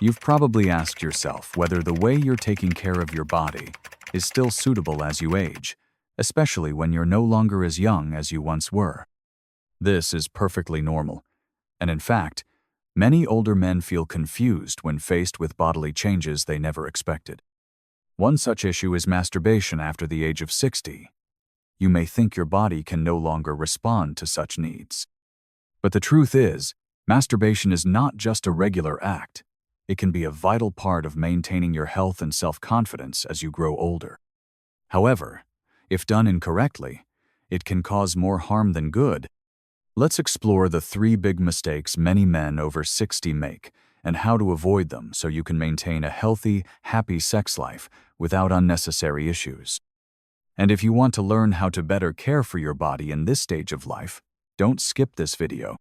You've probably asked yourself whether the way you're taking care of your body is still suitable as you age, especially when you're no longer as young as you once were. This is perfectly normal, and in fact, many older men feel confused when faced with bodily changes they never expected. One such issue is masturbation after the age of 60. You may think your body can no longer respond to such needs. But the truth is, masturbation is not just a regular act. It can be a vital part of maintaining your health and self-confidence as you grow older. However, if done incorrectly, it can cause more harm than good. Let's explore the 3 big mistakes many men over 60 make and how to avoid them so you can maintain a healthy, happy sex life without unnecessary issues. And if you want to learn how to better care for your body in this stage of life, don't skip this video.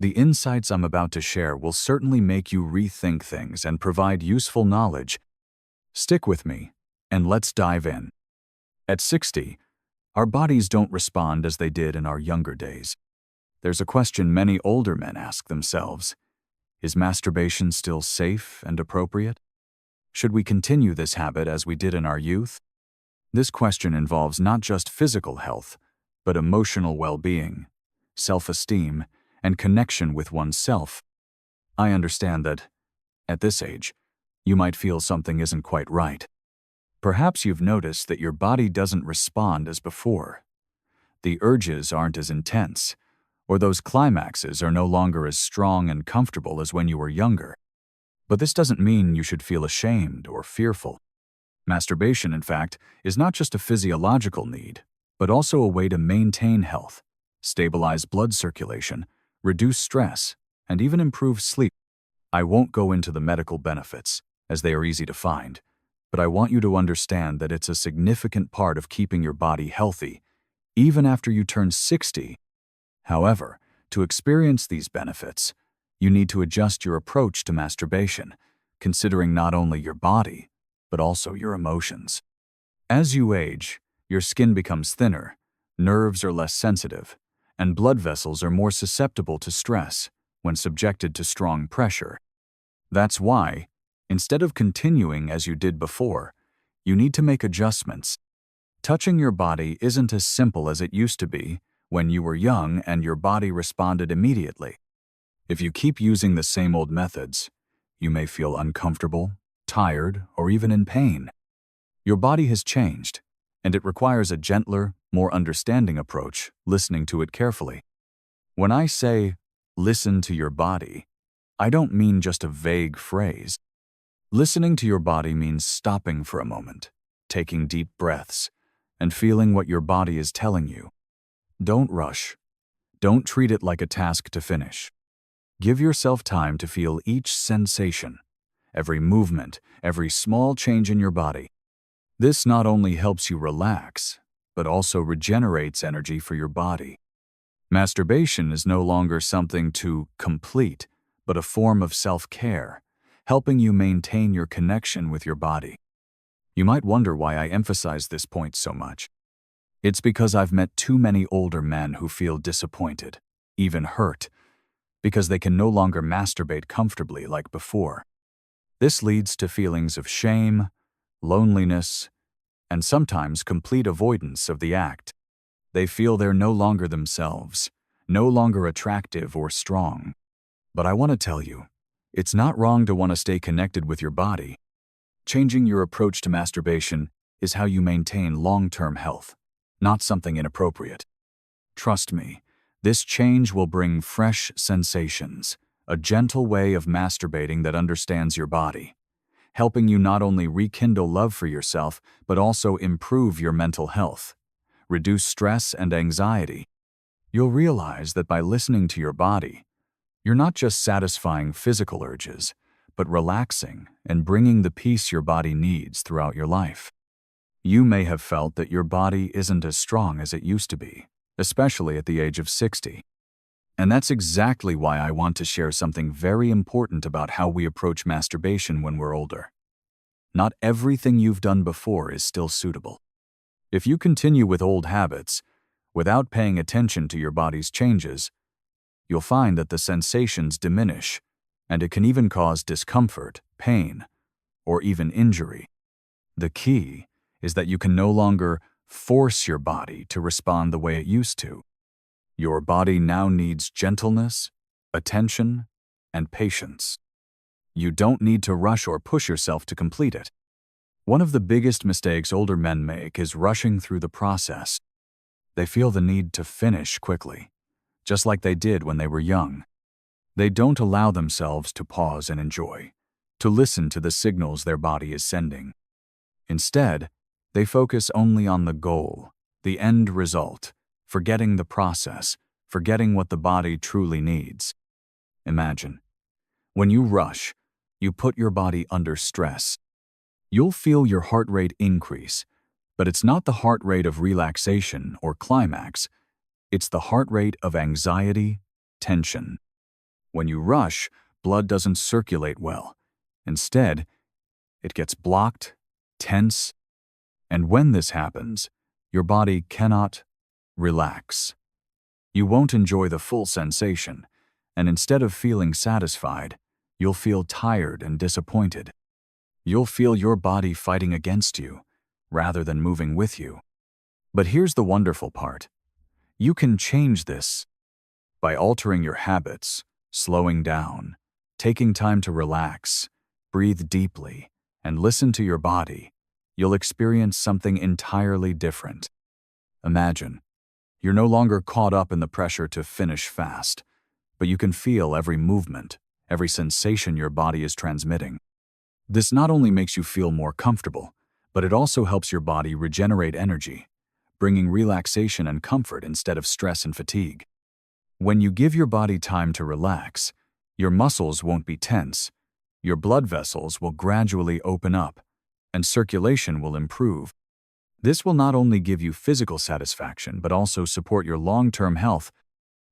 The insights I'm about to share will certainly make you rethink things and provide useful knowledge. Stick with me, and let's dive in. At 60, our bodies don't respond as they did in our younger days. There's a question many older men ask themselves. Is masturbation still safe and appropriate? Should we continue this habit as we did in our youth? This question involves not just physical health, but emotional well-being, self-esteem, and connection with oneself. I understand that, at this age, you might feel something isn't quite right. Perhaps you've noticed that your body doesn't respond as before. The urges aren't as intense, or those climaxes are no longer as strong and comfortable as when you were younger. But this doesn't mean you should feel ashamed or fearful. Masturbation, in fact, is not just a physiological need, but also a way to maintain health, stabilize blood circulation, reduce stress, and even improve sleep. I won't go into the medical benefits, as they are easy to find, but I want you to understand that it's a significant part of keeping your body healthy, even after you turn 60. However, to experience these benefits, you need to adjust your approach to masturbation, considering not only your body, but also your emotions. As you age, your skin becomes thinner, nerves are less sensitive, and blood vessels are more susceptible to stress when subjected to strong pressure. That's why, instead of continuing as you did before, you need to make adjustments. Touching your body isn't as simple as it used to be when you were young and your body responded immediately. If you keep using the same old methods, you may feel uncomfortable, tired, or even in pain. Your body has changed, and it requires a gentler, more understanding approach, listening to it carefully. When I say, listen to your body, I don't mean just a vague phrase. Listening to your body means stopping for a moment, taking deep breaths, and feeling what your body is telling you. Don't rush. Don't treat it like a task to finish. Give yourself time to feel each sensation, every movement, every small change in your body. This not only helps you relax, but also regenerates energy for your body. Masturbation is no longer something to complete, but a form of self-care, helping you maintain your connection with your body. You might wonder why I emphasize this point so much. It's because I've met too many older men who feel disappointed, even hurt, because they can no longer masturbate comfortably like before. This leads to feelings of shame, loneliness, and sometimes complete avoidance of the act. They feel they're no longer themselves, no longer attractive or strong. But I want to tell you, it's not wrong to want to stay connected with your body. Changing your approach to masturbation is how you maintain long-term health, not something inappropriate. Trust me, this change will bring fresh sensations, a gentle way of masturbating that understands your body, helping you not only rekindle love for yourself, but also improve your mental health, reduce stress and anxiety. You'll realize that by listening to your body, you're not just satisfying physical urges, but relaxing and bringing the peace your body needs throughout your life. You may have felt that your body isn't as strong as it used to be, especially at the age of 60. And that's exactly why I want to share something very important about how we approach masturbation when we're older. Not everything you've done before is still suitable. If you continue with old habits, without paying attention to your body's changes, you'll find that the sensations diminish and it can even cause discomfort, pain, or even injury. The key is that you can no longer force your body to respond the way it used to. Your body now needs gentleness, attention, and patience. You don't need to rush or push yourself to complete it. One of the biggest mistakes older men make is rushing through the process. They feel the need to finish quickly, just like they did when they were young. They don't allow themselves to pause and enjoy, to listen to the signals their body is sending. Instead, they focus only on the goal, the end result, forgetting the process, forgetting what the body truly needs. Imagine, when you rush, you put your body under stress. You'll feel your heart rate increase, but it's not the heart rate of relaxation or climax. It's the heart rate of anxiety, tension. When you rush, blood doesn't circulate well. Instead, it gets blocked, tense, and when this happens, your body cannot relax. You won't enjoy the full sensation, and instead of feeling satisfied, you'll feel tired and disappointed. You'll feel your body fighting against you, rather than moving with you. But here's the wonderful part. You can change this by altering your habits, slowing down, taking time to relax, breathe deeply, and listen to your body. You'll experience something entirely different. Imagine, you're no longer caught up in the pressure to finish fast, but you can feel every movement, every sensation your body is transmitting. This not only makes you feel more comfortable, but it also helps your body regenerate energy, bringing relaxation and comfort instead of stress and fatigue. When you give your body time to relax, your muscles won't be tense, your blood vessels will gradually open up, and circulation will improve. This will not only give you physical satisfaction, but also support your long-term health.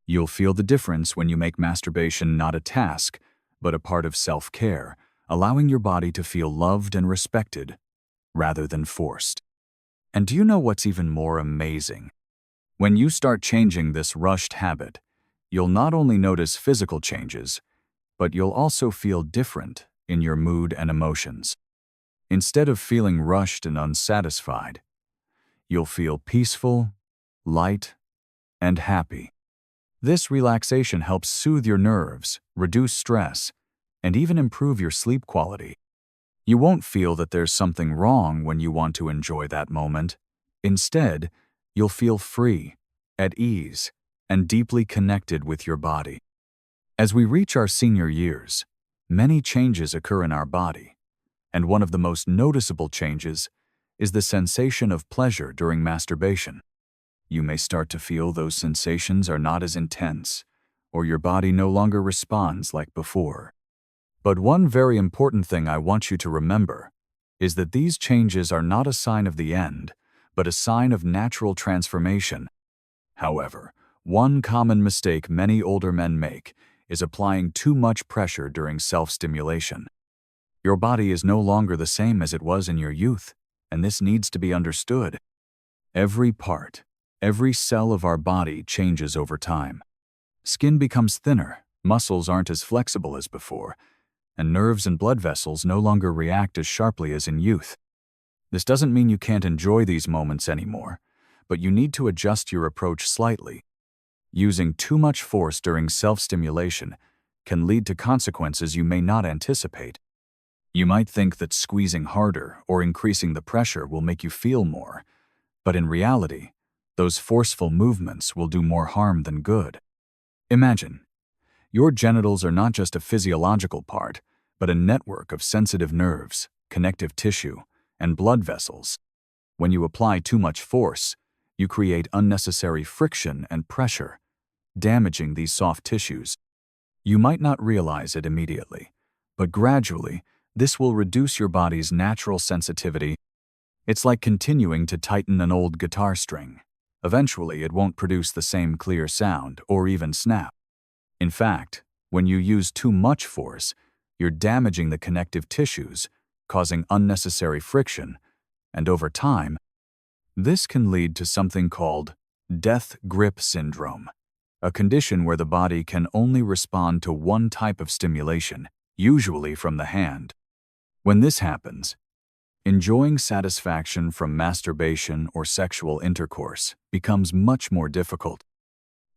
You'll feel the difference when you make masturbation not a task, but a part of self-care, allowing your body to feel loved and respected, rather than forced. And do you know what's even more amazing? When you start changing this rushed habit, you'll not only notice physical changes, but you'll also feel different in your mood and emotions. Instead of feeling rushed and unsatisfied, you'll feel peaceful, light, and happy. This relaxation helps soothe your nerves, reduce stress, and even improve your sleep quality. You won't feel that there's something wrong when you want to enjoy that moment. Instead, you'll feel free, at ease, and deeply connected with your body. As we reach our senior years, many changes occur in our body, and one of the most noticeable changes is the sensation of pleasure during masturbation. You may start to feel those sensations are not as intense, or your body no longer responds like before. But one very important thing I want you to remember is that these changes are not a sign of the end, but a sign of natural transformation. However, one common mistake many older men make is applying too much pressure during self-stimulation. Your body is no longer the same as it was in your youth, and this needs to be understood. Every part, every cell of our body changes over time. Skin becomes thinner, muscles aren't as flexible as before, and nerves and blood vessels no longer react as sharply as in youth. This doesn't mean you can't enjoy these moments anymore, but you need to adjust your approach slightly. Using too much force during self-stimulation can lead to consequences you may not anticipate. You might think that squeezing harder or increasing the pressure will make you feel more, but in reality, those forceful movements will do more harm than good. Imagine, your genitals are not just a physiological part, but a network of sensitive nerves, connective tissue, and blood vessels. When you apply too much force, you create unnecessary friction and pressure, damaging these soft tissues. You might not realize it immediately, but gradually, this will reduce your body's natural sensitivity. It's like continuing to tighten an old guitar string. Eventually, it won't produce the same clear sound or even snap. In fact, when you use too much force, you're damaging the connective tissues, causing unnecessary friction, and over time, this can lead to something called death grip syndrome. a condition where the body can only respond to one type of stimulation, usually from the hand. When this happens, enjoying satisfaction from masturbation or sexual intercourse becomes much more difficult.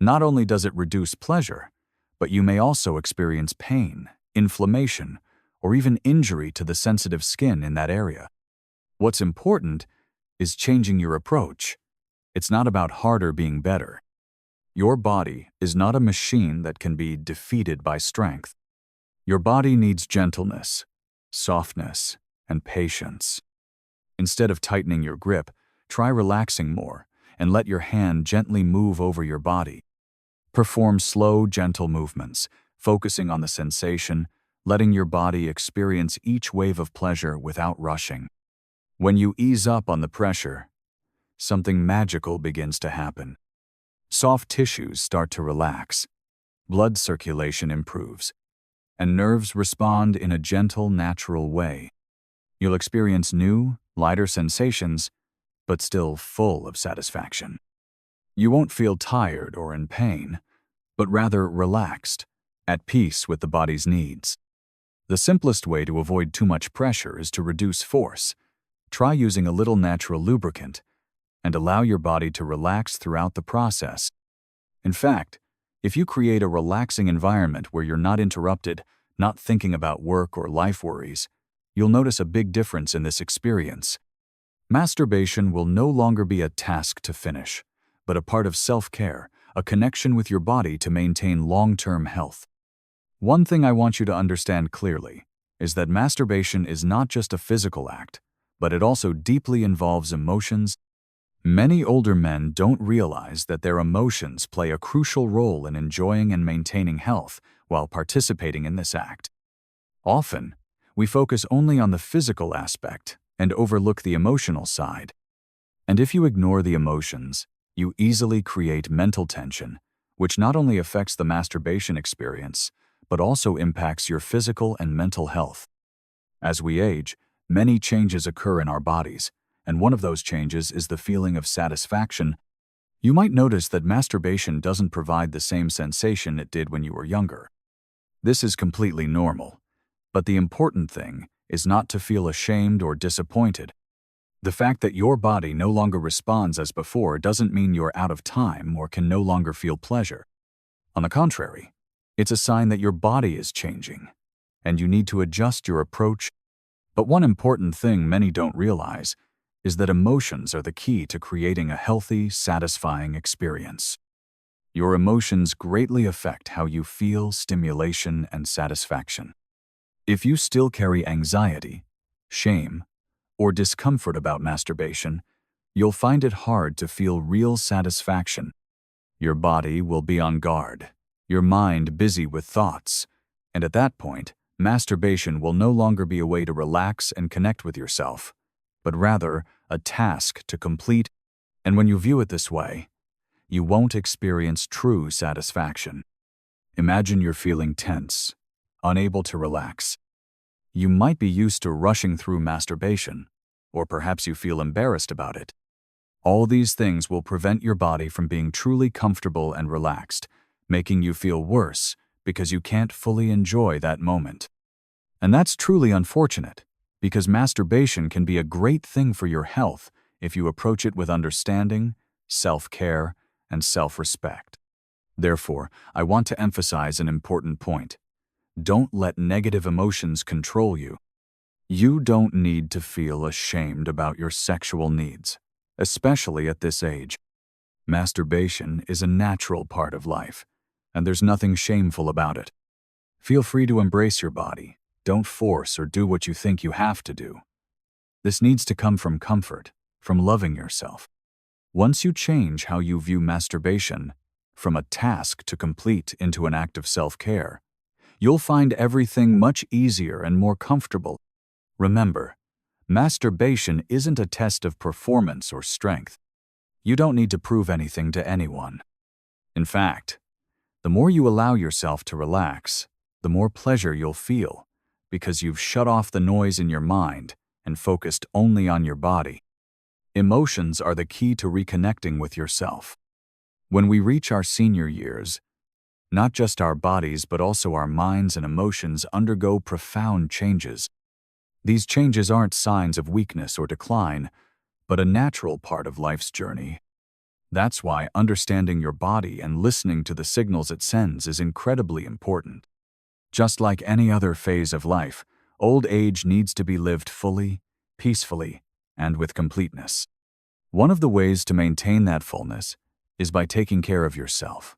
Not only does it reduce pleasure, but you may also experience pain, inflammation, or even injury to the sensitive skin in that area. What's important is changing your approach. It's not about harder being better. Your body is not a machine that can be defeated by strength. Your body needs gentleness, softness, and patience. Instead of tightening your grip, try relaxing more and let your hand gently move over your body. Perform slow, gentle movements, focusing on the sensation, letting your body experience each wave of pleasure without rushing. When you ease up on the pressure, something magical begins to happen. Soft tissues start to relax, blood circulation improves, and nerves respond in a gentle, natural way. You'll experience new, lighter sensations, but still full of satisfaction. You won't feel tired or in pain, but rather relaxed, at peace with the body's needs. The simplest way to avoid too much pressure is to reduce force. Try using a little natural lubricant and allow your body to relax throughout the process. In fact, if you create a relaxing environment where you're not interrupted, not thinking about work or life worries, you'll notice a big difference in this experience. Masturbation will no longer be a task to finish, but a part of self-care, a connection with your body to maintain long-term health. One thing I want you to understand clearly is that masturbation is not just a physical act, but it also deeply involves emotions. Many older men don't realize that their emotions play a crucial role in enjoying and maintaining health while participating in this act. Often, we focus only on the physical aspect and overlook the emotional side. And if you ignore the emotions, you easily create mental tension, which not only affects the masturbation experience, but also impacts your physical and mental health. As we age, many changes occur in our bodies, and one of those changes is the feeling of satisfaction. You might notice that masturbation doesn't provide the same sensation it did when you were younger. This is completely normal, but the important thing is not to feel ashamed or disappointed. The fact that your body no longer responds as before doesn't mean you're out of time or can no longer feel pleasure. On the contrary, it's a sign that your body is changing, and you need to adjust your approach. But one important thing many don't realize is that emotions are the key to creating a healthy, satisfying experience. Your emotions greatly affect how you feel stimulation and satisfaction. If you still carry anxiety, shame, or discomfort about masturbation, you'll find it hard to feel real satisfaction. Your body will be on guard, your mind busy with thoughts, and at that point, masturbation will no longer be a way to relax and connect with yourself, but rather a task to complete. And when you view it this way, you won't experience true satisfaction. Imagine you're feeling tense, unable to relax. You might be used to rushing through masturbation, or perhaps you feel embarrassed about it. All these things will prevent your body from being truly comfortable and relaxed, making you feel worse because you can't fully enjoy that moment. And that's truly unfortunate, because masturbation can be a great thing for your health if you approach it with understanding, self-care, and self-respect. Therefore, I want to emphasize an important point. Don't let negative emotions control you. You don't need to feel ashamed about your sexual needs, especially at this age. Masturbation is a natural part of life, and there's nothing shameful about it. Feel free to embrace your body. Don't force or do what you think you have to do. This needs to come from comfort, from loving yourself. Once you change how you view masturbation, from a task to complete into an act of self-care, you'll find everything much easier and more comfortable. Remember, masturbation isn't a test of performance or strength. You don't need to prove anything to anyone. In fact, the more you allow yourself to relax, the more pleasure you'll feel, because you've shut off the noise in your mind and focused only on your body. Emotions are the key to reconnecting with yourself. When we reach our senior years, not just our bodies but also our minds and emotions undergo profound changes. These changes aren't signs of weakness or decline, but a natural part of life's journey. That's why understanding your body and listening to the signals it sends is incredibly important. Just like any other phase of life, old age needs to be lived fully, peacefully, and with completeness. One of the ways to maintain that fullness is by taking care of yourself,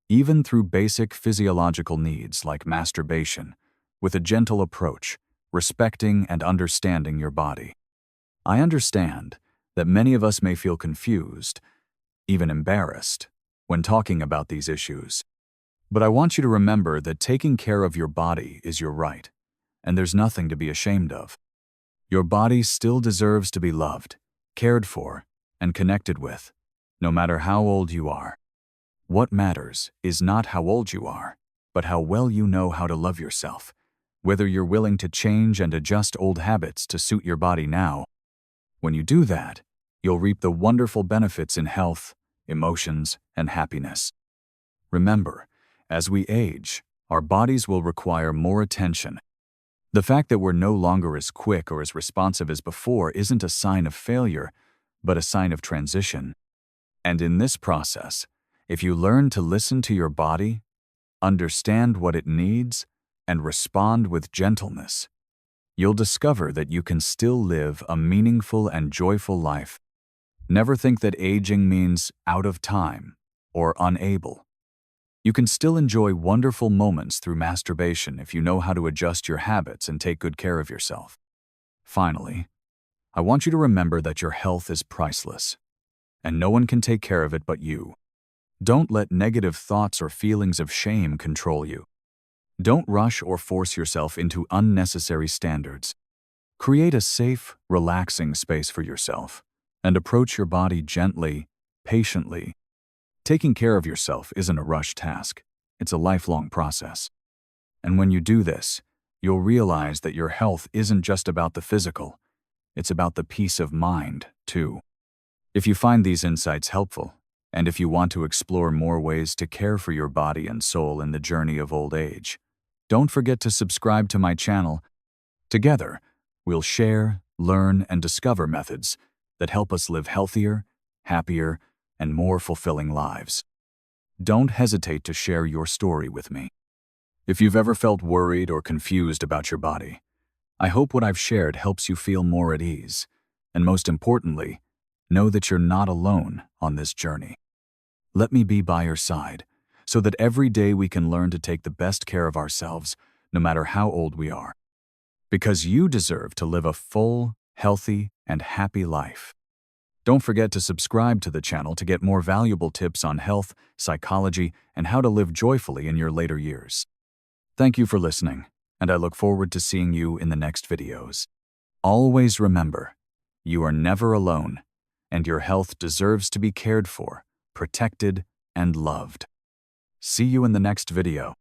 even through basic physiological needs like masturbation, with a gentle approach, respecting and understanding your body. I understand that many of us may feel confused, even embarrassed, when talking about these issues. But I want you to remember that taking care of your body is your right, and there's nothing to be ashamed of. Your body still deserves to be loved, cared for, and connected with, no matter how old you are. What matters is not how old you are, but how well you know how to love yourself, whether you're willing to change and adjust old habits to suit your body now. When you do that, you'll reap the wonderful benefits in health, emotions, and happiness. Remember, as we age, our bodies will require more attention. The fact that we're no longer as quick or as responsive as before isn't a sign of failure, but a sign of transition. And in this process, if you learn to listen to your body, understand what it needs, and respond with gentleness, you'll discover that you can still live a meaningful and joyful life. Never think that aging means out of time or unable. You can still enjoy wonderful moments through masturbation if you know how to adjust your habits and take good care of yourself. Finally, I want you to remember that your health is priceless, and no one can take care of it but you. Don't let negative thoughts or feelings of shame control you. Don't rush or force yourself into unnecessary standards. Create a safe, relaxing space for yourself, and approach your body gently, patiently. Taking care of yourself isn't a rush task. It's a lifelong process. And when you do this, you'll realize that your health isn't just about the physical. It's about the peace of mind, too. If you find these insights helpful, and if you want to explore more ways to care for your body and soul in the journey of old age, don't forget to subscribe to my channel. Together, we'll share, learn, and discover methods that help us live healthier, happier, and more fulfilling lives. Don't hesitate to share your story with me. If you've ever felt worried or confused about your body, I hope what I've shared helps you feel more at ease, and most importantly, know that you're not alone on this journey. Let me be by your side, so that every day we can learn to take the best care of ourselves, no matter how old we are. Because you deserve to live a full, healthy, and happy life. Don't forget to subscribe to the channel to get more valuable tips on health, psychology, and how to live joyfully in your later years. Thank you for listening, and I look forward to seeing you in the next videos. Always remember, you are never alone, and your health deserves to be cared for, protected, and loved. See you in the next video.